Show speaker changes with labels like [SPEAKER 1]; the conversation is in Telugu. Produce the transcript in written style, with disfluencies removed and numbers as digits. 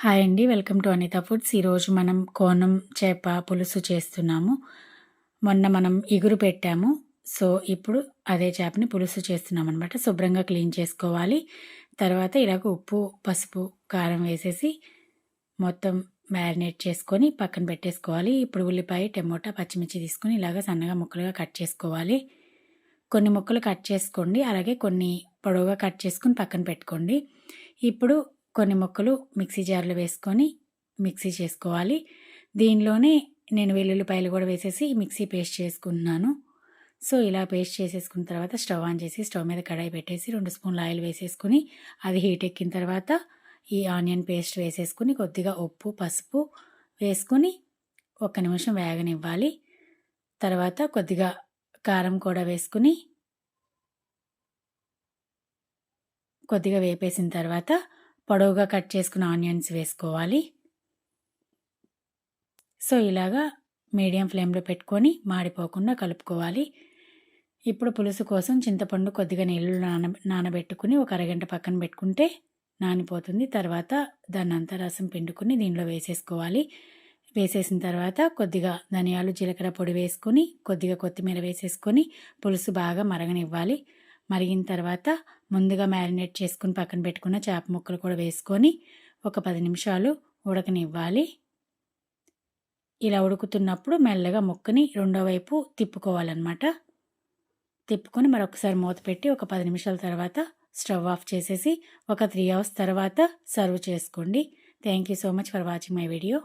[SPEAKER 1] హాయ్ అండి. Welcome to Anitha foods. ఈరోజు మనం కోనం చేప పులుసు చేస్తున్నాము. మొన్న మనం ఇగురు పెట్టాము. సో, ఇప్పుడు అదే చేపని పులుసు చేస్తున్నామనమాట. శుభ్రంగా క్లీన్ చేసుకోవాలి. తర్వాత ఇలాగ ఉప్పు, పసుపు, కారం వేసేసి మొత్తం మ్యారినేట్ చేసుకొని పక్కన పెట్టేసుకోవాలి. ఇప్పుడు ఉల్లిపాయ, టమోటా, పచ్చిమిర్చి తీసుకొని ఇలాగ సన్నగా ముక్కలుగా కట్ చేసుకోవాలి. కొన్ని ముక్కలు కట్ చేసుకోండి. అలాగే కొన్ని పొడవుగా కట్ చేసుకొని పక్కన పెట్టుకోండి. ఇప్పుడు కొన్ని ముక్కలు మిక్సీ జార్లో వేసుకొని మిక్సీ చేసుకోవాలి. దీనిలోనే నేను వెల్లుల్లిపాయలు కూడా వేసేసి మిక్సీ పేస్ట్ చేసుకుంటున్నాను. సో, ఇలా పేస్ట్ చేసేసుకున్న తర్వాత స్టవ్ ఆన్ చేసి స్టవ్ మీద కడాయి పెట్టేసి 2 స్పూన్ల ఆయిల్ వేసేసుకొని అది హీట్ ఎక్కిన తర్వాత ఈ ఆనియన్ పేస్ట్ వేసేసుకొని కొద్దిగా ఉప్పు, పసుపు వేసుకొని ఒక్క నిమిషం వేగనివ్వాలి. తర్వాత కొద్దిగా కారం కూడా వేసుకుని కొద్దిగా వేపేసిన తర్వాత పొడవుగా కట్ చేసుకున్న ఆనియన్స్ వేసుకోవాలి. సో, ఇలాగా మీడియం ఫ్లేమ్లో పెట్టుకొని మాడిపోకుండా కలుపుకోవాలి. ఇప్పుడు పులుసు కోసం చింతపండు కొద్దిగా నీళ్ళు నానబెట్టుకుని ఒక అరగంట పక్కన పెట్టుకుంటే నానిపోతుంది. తర్వాత దాన్నంతా రసం పిండుకొని దీనిలో వేసేసుకోవాలి. వేసేసిన తర్వాత కొద్దిగా ధనియాలు, జీలకర్ర పొడి వేసుకొని కొద్దిగా కొత్తిమీర వేసేసుకొని పులుసు బాగా మరగనివ్వాలి. మరిగిన తర్వాత ముందుగా మ్యారినేట్ చేసుకుని పక్కన పెట్టుకున్న చేప ముక్కలు కూడా వేసుకొని ఒక 10 నిమిషాలు ఉడకనివ్వాలి. ఇలా ఉడుకుతున్నప్పుడు మెల్లగా ముక్కని రెండో వైపు తిప్పుకోవాలన్నమాట. తిప్పుకొని మరొకసారి మూత పెట్టి ఒక 10 నిమిషాల తర్వాత స్టవ్ ఆఫ్ చేసేసి ఒక 3 అవర్స్ తర్వాత సర్వ్ చేసుకోండి. Thank you so much for watching my video.